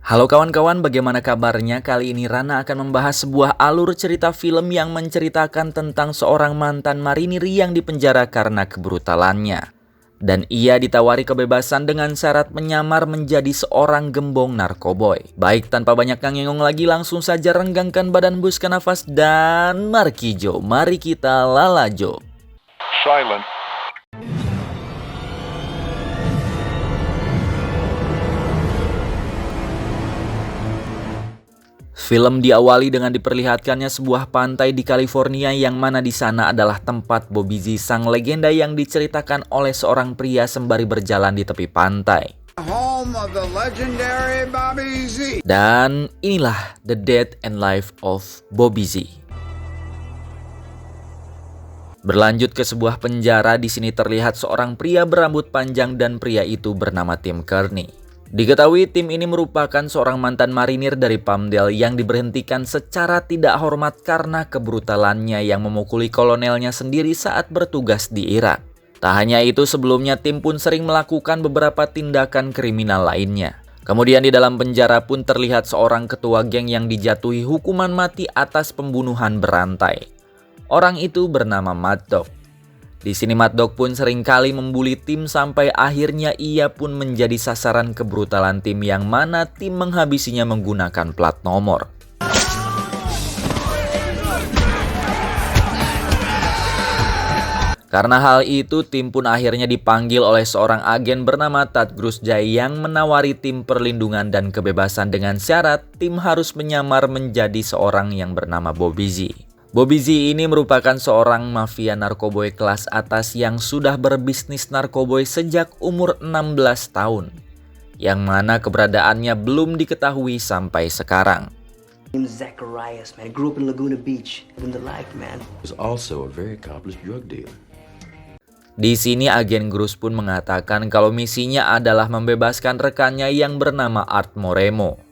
Halo kawan-kawan, bagaimana kabarnya? Kali ini Rana akan membahas sebuah alur cerita film yang menceritakan tentang seorang mantan marinir yang dipenjara karena kebrutalannya. Dan ia ditawari kebebasan dengan syarat menyamar menjadi seorang gembong narkoboy. Baik, tanpa banyak ngengong lagi, langsung saja renggangkan badan, hembuskan nafas, dan markijo. Mari kita lalajo. Silent. Film diawali dengan diperlihatkannya sebuah pantai di California yang mana di sana adalah tempat Bobby Z, sang legenda yang diceritakan oleh seorang pria sembari berjalan di tepi pantai. Home of the legendary Bobby Z. Dan inilah the death and life of Bobby Z. Berlanjut ke sebuah penjara, di sini terlihat seorang pria berambut panjang dan pria itu bernama Tim Kearney. Diketahui Tim ini merupakan seorang mantan marinir dari Palmdale yang diberhentikan secara tidak hormat karena kebrutalannya yang memukuli kolonelnya sendiri saat bertugas di Irak. Tak hanya itu, sebelumnya Tim pun sering melakukan beberapa tindakan kriminal lainnya. Kemudian di dalam penjara pun terlihat seorang ketua geng yang dijatuhi hukuman mati atas pembunuhan berantai. Orang itu bernama Mad Dog. Di sini Mad Dog pun seringkali membuli Tim sampai akhirnya ia pun menjadi sasaran kebrutalan Tim yang mana Tim menghabisinya menggunakan plat nomor. Karena hal itu, Tim pun akhirnya dipanggil oleh seorang agen bernama Tad Grusjay yang menawari Tim perlindungan dan kebebasan dengan syarat Tim harus menyamar menjadi seorang yang bernama Bobby Z. Bobby Z ini merupakan seorang mafia narkoboy kelas atas yang sudah berbisnis narkoboy sejak umur 16 tahun, yang mana keberadaannya belum diketahui sampai sekarang. Zacharias, man, grew up in Laguna Beach, in the life, man. Was also a very accomplished drug dealer. Di sini agen Grus pun mengatakan kalau misinya adalah membebaskan rekannya yang bernama Art Moremo.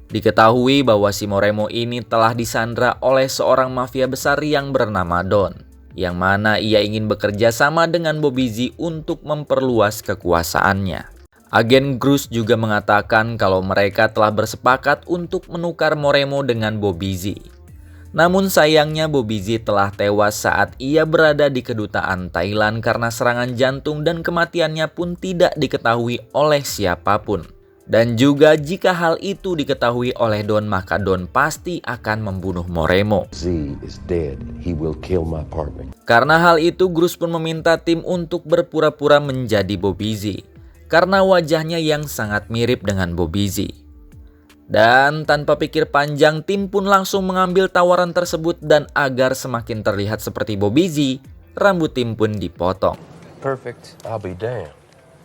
Diketahui bahwa si Moremo ini telah disandra oleh seorang mafia besar yang bernama Don, yang mana ia ingin bekerja sama dengan Bobby Z untuk memperluas kekuasaannya. Agen Grus juga mengatakan kalau mereka telah bersepakat untuk menukar Moremo dengan Bobby Z. Namun sayangnya Bobby Z telah tewas saat ia berada di kedutaan Thailand karena serangan jantung dan kematiannya pun tidak diketahui oleh siapapun. Dan juga jika hal itu diketahui oleh Don, maka Don pasti akan membunuh Moremo. Z is dead. He will kill my partner. Karena hal itu, Grus pun meminta Tim untuk berpura-pura menjadi Bobby Z, karena wajahnya yang sangat mirip dengan Bobby Z. Dan tanpa pikir panjang, Tim pun langsung mengambil tawaran tersebut dan agar semakin terlihat seperti Bobby Z, rambut Tim pun dipotong. Perfect. I'll be damned.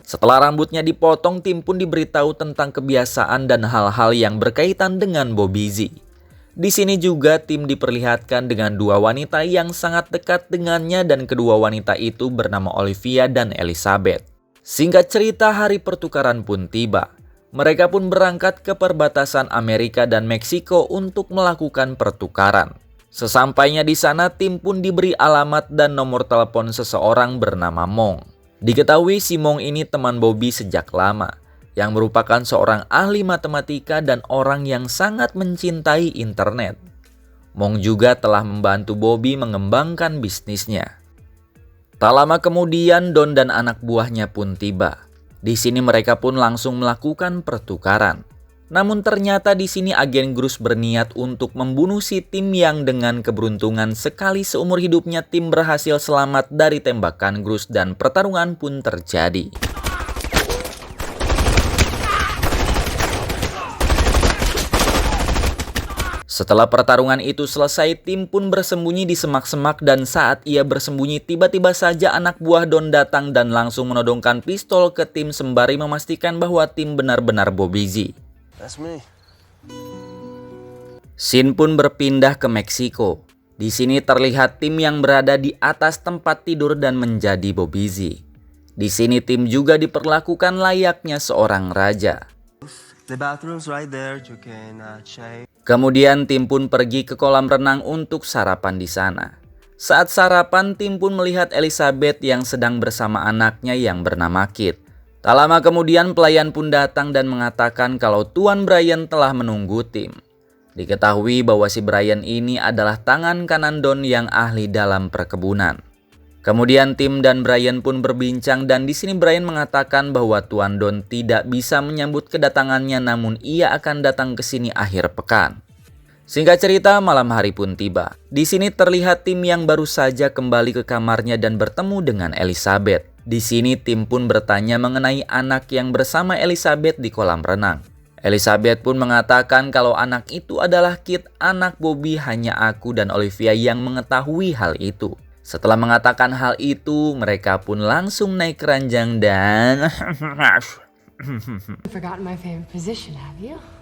Setelah rambutnya dipotong, Tim pun diberitahu tentang kebiasaan dan hal-hal yang berkaitan dengan Bobby Z. Di sini juga Tim diperlihatkan dengan dua wanita yang sangat dekat dengannya dan kedua wanita itu bernama Olivia dan Elizabeth. Singkat cerita, hari pertukaran pun tiba. Mereka pun berangkat ke perbatasan Amerika dan Meksiko untuk melakukan pertukaran. Sesampainya di sana, Tim pun diberi alamat dan nomor telepon seseorang bernama Mong. Diketahui si Mong ini teman Bobby sejak lama, yang merupakan seorang ahli matematika dan orang yang sangat mencintai internet. Mong juga telah membantu Bobby mengembangkan bisnisnya. Tak lama kemudian Don dan anak buahnya pun tiba. Di sini mereka pun langsung melakukan pertukaran. Namun ternyata di sini agen Grus berniat untuk membunuh si Tim yang dengan keberuntungan sekali seumur hidupnya Tim berhasil selamat dari tembakan Grus dan pertarungan pun terjadi. Setelah pertarungan itu selesai, Tim pun bersembunyi di semak-semak dan saat ia bersembunyi tiba-tiba saja anak buah Don datang dan langsung menodongkan pistol ke Tim sembari memastikan bahwa Tim benar-benar Bobby Z. That's me. Scene pun berpindah ke Meksiko. Di sini terlihat Tim yang berada di atas tempat tidur dan menjadi Bobby Z. Di sini Tim juga diperlakukan layaknya seorang raja. The bathroom's right there. You can shave. Kemudian Tim pun pergi ke kolam renang untuk sarapan di sana. Saat sarapan, Tim pun melihat Elizabeth yang sedang bersama anaknya yang bernama Kit. Tak lama kemudian pelayan pun datang dan mengatakan kalau Tuan Brian telah menunggu Tim. Diketahui bahwa si Brian ini adalah tangan kanan Don yang ahli dalam perkebunan. Kemudian Tim dan Brian pun berbincang dan di sini Brian mengatakan bahwa Tuan Don tidak bisa menyambut kedatangannya namun ia akan datang ke sini akhir pekan. Singkat cerita, malam hari pun tiba. Di sini terlihat Tim yang baru saja kembali ke kamarnya dan bertemu dengan Elizabeth. Di sini Tim pun bertanya mengenai anak yang bersama Elizabeth di kolam renang. Elizabeth pun mengatakan kalau anak itu adalah Kit, anak Bobby, hanya aku dan Olivia yang mengetahui hal itu. Setelah mengatakan hal itu, mereka pun langsung naik keranjang dan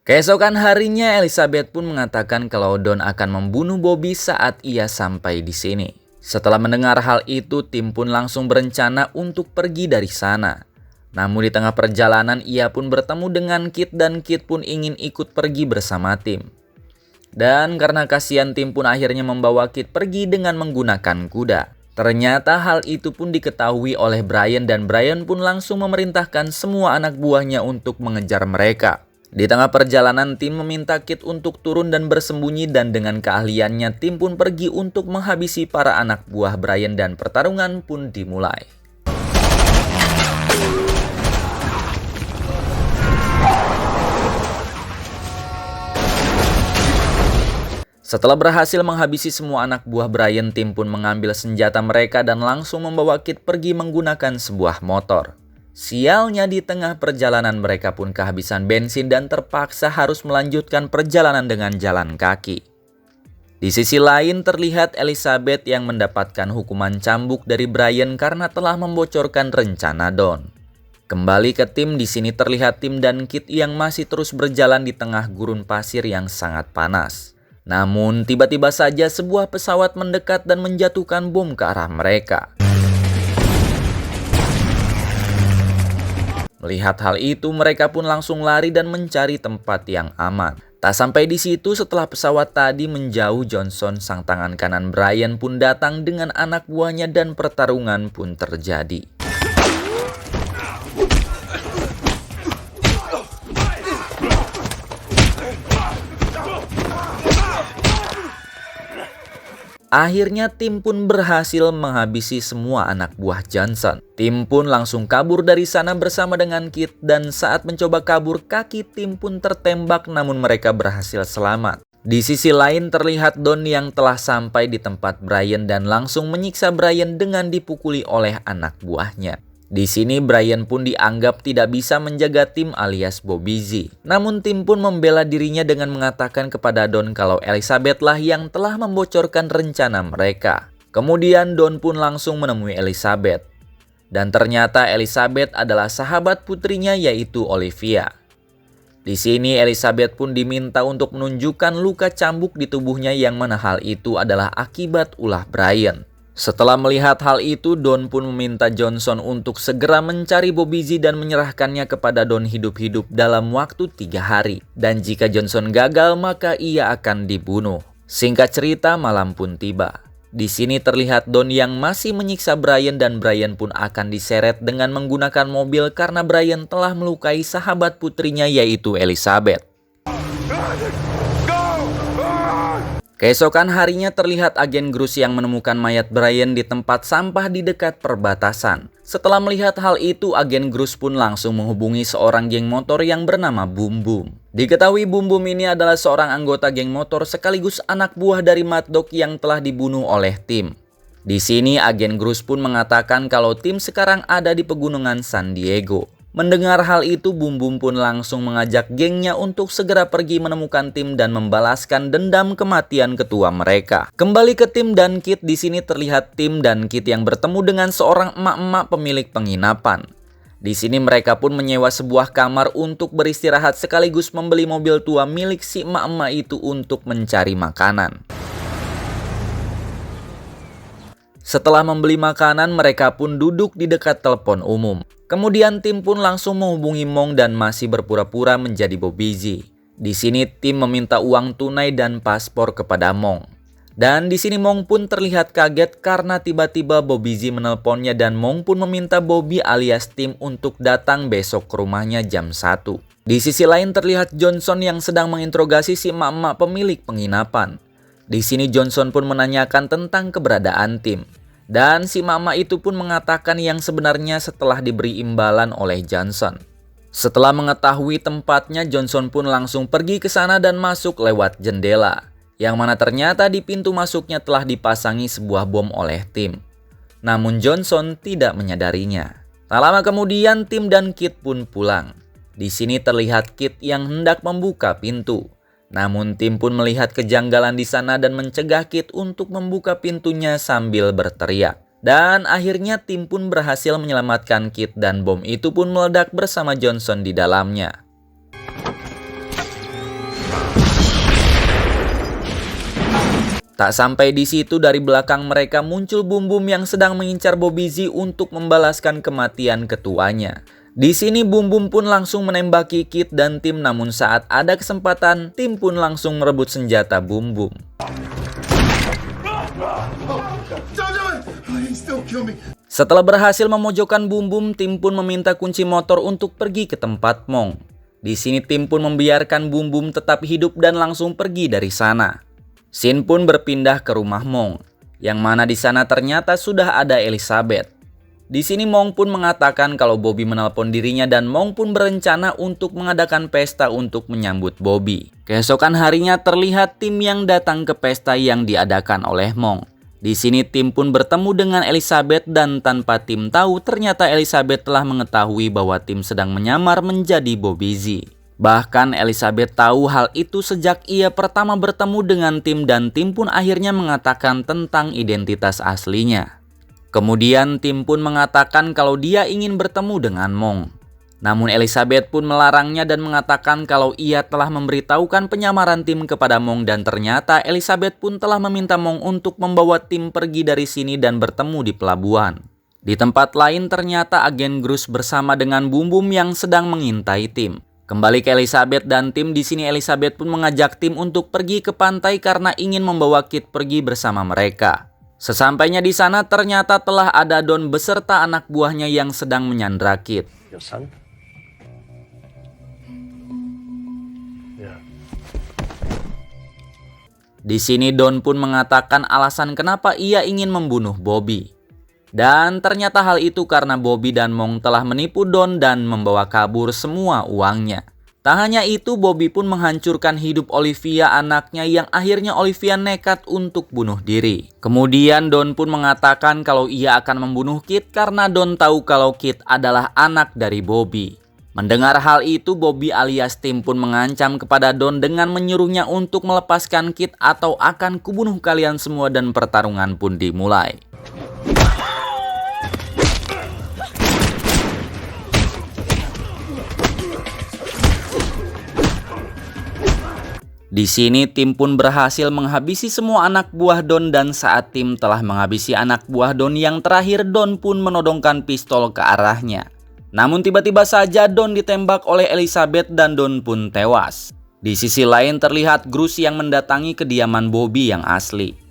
keesokan harinya Elizabeth pun mengatakan kalau Don akan membunuh Bobby saat ia sampai di sini. Setelah mendengar hal itu, Tim pun langsung berencana untuk pergi dari sana. Namun di tengah perjalanan ia pun bertemu dengan Kit dan Kit pun ingin ikut pergi bersama Tim. Dan karena kasihan, Tim pun akhirnya membawa Kit pergi dengan menggunakan kuda. Ternyata hal itu pun diketahui oleh Brian dan Brian pun langsung memerintahkan semua anak buahnya untuk mengejar mereka. Di tengah perjalanan, Tim meminta Kit untuk turun dan bersembunyi dan dengan keahliannya Tim pun pergi untuk menghabisi para anak buah Brian dan pertarungan pun dimulai. Setelah berhasil menghabisi semua anak buah Brian, Tim pun mengambil senjata mereka dan langsung membawa Kit pergi menggunakan sebuah motor. Sialnya di tengah perjalanan mereka pun kehabisan bensin dan terpaksa harus melanjutkan perjalanan dengan jalan kaki. Di sisi lain terlihat Elizabeth yang mendapatkan hukuman cambuk dari Brian karena telah membocorkan rencana Don. Kembali ke Tim, di sini terlihat Tim dan Kit yang masih terus berjalan di tengah gurun pasir yang sangat panas. Namun tiba-tiba saja sebuah pesawat mendekat dan menjatuhkan bom ke arah mereka. Melihat hal itu, mereka pun langsung lari dan mencari tempat yang aman. Tak sampai di situ, setelah pesawat tadi menjauh, Johnson, sang tangan kanan Brian, pun datang dengan anak buahnya dan pertarungan pun terjadi. Akhirnya Tim pun berhasil menghabisi semua anak buah Johnson. Tim pun langsung kabur dari sana bersama dengan Kit dan saat mencoba kabur kaki Tim pun tertembak namun mereka berhasil selamat. Di sisi lain terlihat Don yang telah sampai di tempat Brian dan langsung menyiksa Brian dengan dipukuli oleh anak buahnya. Di sini Brian pun dianggap tidak bisa menjaga Tim alias Bobby Z. Namun Tim pun membela dirinya dengan mengatakan kepada Don kalau Elizabeth lah yang telah membocorkan rencana mereka. Kemudian Don pun langsung menemui Elizabeth. Dan ternyata Elizabeth adalah sahabat putrinya yaitu Olivia. Di sini Elizabeth pun diminta untuk menunjukkan luka cambuk di tubuhnya yang mana hal itu adalah akibat ulah Brian. Setelah melihat hal itu, Don pun meminta Johnson untuk segera mencari Bobby Z dan menyerahkannya kepada Don hidup-hidup dalam waktu 3 hari. Dan jika Johnson gagal, maka ia akan dibunuh. Singkat cerita, malam pun tiba. Di sini terlihat Don yang masih menyiksa Brian dan Brian pun akan diseret dengan menggunakan mobil karena Brian telah melukai sahabat putrinya yaitu Elizabeth. Keesokan harinya terlihat agen Grus yang menemukan mayat Brian di tempat sampah di dekat perbatasan. Setelah melihat hal itu, agen Grus pun langsung menghubungi seorang geng motor yang bernama Boom Boom. Diketahui Boom Boom ini adalah seorang anggota geng motor sekaligus anak buah dari Mad Dog yang telah dibunuh oleh Tim. Di sini agen Grus pun mengatakan kalau Tim sekarang ada di pegunungan San Diego. Mendengar hal itu, Boom Boom pun langsung mengajak gengnya untuk segera pergi menemukan Tim dan membalaskan dendam kematian ketua mereka. Kembali ke Tim dan Kit, di sini terlihat Tim dan Kit yang bertemu dengan seorang emak-emak pemilik penginapan. Di sini mereka pun menyewa sebuah kamar untuk beristirahat sekaligus membeli mobil tua milik si emak-emak itu untuk mencari makanan. Setelah membeli makanan, mereka pun duduk di dekat telepon umum. Kemudian Tim pun langsung menghubungi Mong dan masih berpura-pura menjadi Bobby Z. Di sini Tim meminta uang tunai dan paspor kepada Mong. Dan di sini Mong pun terlihat kaget karena tiba-tiba Bobby Z menelponnya dan Mong pun meminta Bobby alias Tim untuk datang besok ke rumahnya jam 1. Di sisi lain terlihat Johnson yang sedang menginterogasi si emak-emak pemilik penginapan. Di sini Johnson pun menanyakan tentang keberadaan Tim. Dan si emak-emak itu pun mengatakan yang sebenarnya setelah diberi imbalan oleh Johnson. Setelah mengetahui tempatnya, Johnson pun langsung pergi ke sana dan masuk lewat jendela. Yang mana ternyata di pintu masuknya telah dipasangi sebuah bom oleh Tim. Namun Johnson tidak menyadarinya. Tak lama kemudian Tim dan Kit pun pulang. Di sini terlihat Kit yang hendak membuka pintu. Namun Tim pun melihat kejanggalan di sana dan mencegah Kit untuk membuka pintunya sambil berteriak. Dan akhirnya Tim pun berhasil menyelamatkan Kit dan bom itu pun meledak bersama Johnson di dalamnya. Tak sampai di situ, dari belakang mereka muncul Boom Boom yang sedang mengincar Bobby Z untuk membalaskan kematian ketuanya. Di sini Boom Boom pun langsung menembaki Kit dan Tim, namun saat ada kesempatan, Tim pun langsung merebut senjata Boom Boom. Setelah berhasil memojokkan Boom Boom, Tim pun meminta kunci motor untuk pergi ke tempat Mong. Di sini Tim pun membiarkan Boom Boom tetap hidup dan langsung pergi dari sana. Scene pun berpindah ke rumah Mong, yang mana di sana ternyata sudah ada Elizabeth. Di sini Mong pun mengatakan kalau Bobby menelpon dirinya dan Mong pun berencana untuk mengadakan pesta untuk menyambut Bobby. Keesokan harinya terlihat Tim yang datang ke pesta yang diadakan oleh Mong. Di sini Tim pun bertemu dengan Elizabeth dan tanpa Tim tahu ternyata Elizabeth telah mengetahui bahwa Tim sedang menyamar menjadi Bobby Z. Bahkan Elizabeth tahu hal itu sejak ia pertama bertemu dengan Tim dan Tim pun akhirnya mengatakan tentang identitas aslinya. Kemudian Tim pun mengatakan kalau dia ingin bertemu dengan Mong. Namun Elizabeth pun melarangnya dan mengatakan kalau ia telah memberitahukan penyamaran Tim kepada Mong dan ternyata Elizabeth pun telah meminta Mong untuk membawa Tim pergi dari sini dan bertemu di pelabuhan. Di tempat lain ternyata agen Bruce bersama dengan Boom Boom yang sedang mengintai Tim. Kembali ke Elizabeth dan Tim, di sini Elizabeth pun mengajak Tim untuk pergi ke pantai karena ingin membawa Kit pergi bersama mereka. Sesampainya di sana ternyata telah ada Don beserta anak buahnya yang sedang menyandra Kit. Your son? Yeah. Di sini Don pun mengatakan alasan kenapa ia ingin membunuh Bobby. Dan ternyata hal itu karena Bobby dan Mong telah menipu Don dan membawa kabur semua uangnya. Tak hanya itu, Bobby pun menghancurkan hidup Olivia anaknya yang akhirnya Olivia nekat untuk bunuh diri. Kemudian Don pun mengatakan kalau ia akan membunuh Kit karena Don tahu kalau Kit adalah anak dari Bobby. Mendengar hal itu, Bobby alias Tim pun mengancam kepada Don dengan menyuruhnya untuk melepaskan Kit atau akan kubunuh kalian semua dan pertarungan pun dimulai. Di sini Tim pun berhasil menghabisi semua anak buah Don dan saat Tim telah menghabisi anak buah Don yang terakhir, Don pun menodongkan pistol ke arahnya. Namun tiba-tiba saja Don ditembak oleh Elizabeth dan Don pun tewas. Di sisi lain terlihat Bruce yang mendatangi kediaman Bobby yang asli.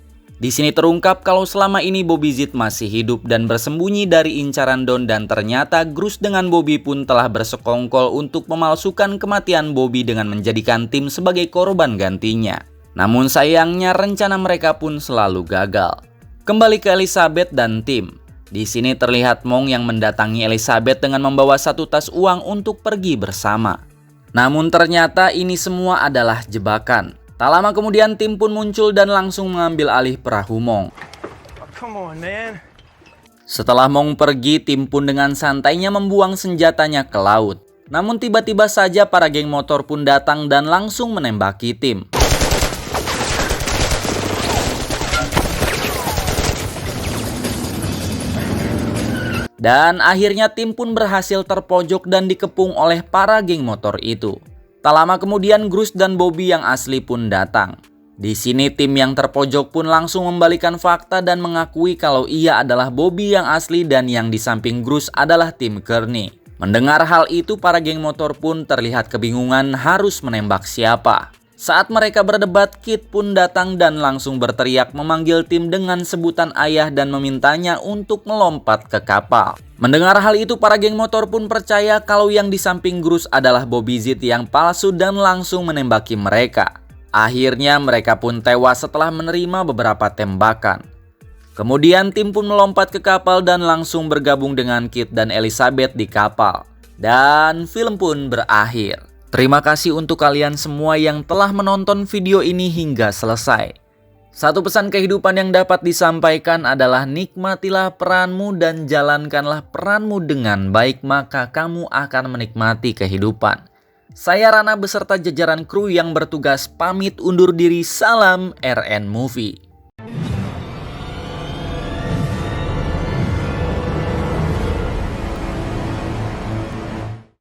Di sini terungkap kalau selama ini Bobby Z masih hidup dan bersembunyi dari incaran Don dan ternyata Bruce dengan Bobby pun telah bersekongkol untuk memalsukan kematian Bobby dengan menjadikan Tim sebagai korban gantinya. Namun sayangnya rencana mereka pun selalu gagal. Kembali ke Elizabeth dan Tim. Di sini terlihat Mong yang mendatangi Elizabeth dengan membawa satu tas uang untuk pergi bersama. Namun ternyata ini semua adalah jebakan. Tak lama kemudian Tim pun muncul dan langsung mengambil alih perahu Mong. Come on, man. Setelah Mong pergi, Tim pun dengan santainya membuang senjatanya ke laut. Namun tiba-tiba saja para geng motor pun datang dan langsung menembaki Tim. Dan akhirnya Tim pun berhasil terpojok dan dikepung oleh para geng motor itu. Tak lama kemudian Bruce dan Bobby yang asli pun datang. Di sini Tim yang terpojok pun langsung membalikan fakta dan mengakui kalau ia adalah Bobby yang asli dan yang di samping Bruce adalah Tim Kearney. Mendengar hal itu para geng motor pun terlihat kebingungan harus menembak siapa. Saat mereka berdebat, Kit pun datang dan langsung berteriak memanggil Tim dengan sebutan ayah dan memintanya untuk melompat ke kapal. Mendengar hal itu, para geng motor pun percaya kalau yang di samping Grus adalah Bobby Z yang palsu dan langsung menembaki mereka. Akhirnya mereka pun tewas setelah menerima beberapa tembakan. Kemudian Tim pun melompat ke kapal dan langsung bergabung dengan Kit dan Elizabeth di kapal. Dan film pun berakhir. Terima kasih untuk kalian semua yang telah menonton video ini hingga selesai. Satu pesan kehidupan yang dapat disampaikan adalah nikmatilah peranmu dan jalankanlah peranmu dengan baik, maka kamu akan menikmati kehidupan. Saya Rana beserta jajaran kru yang bertugas pamit undur diri. Salam RN Movie.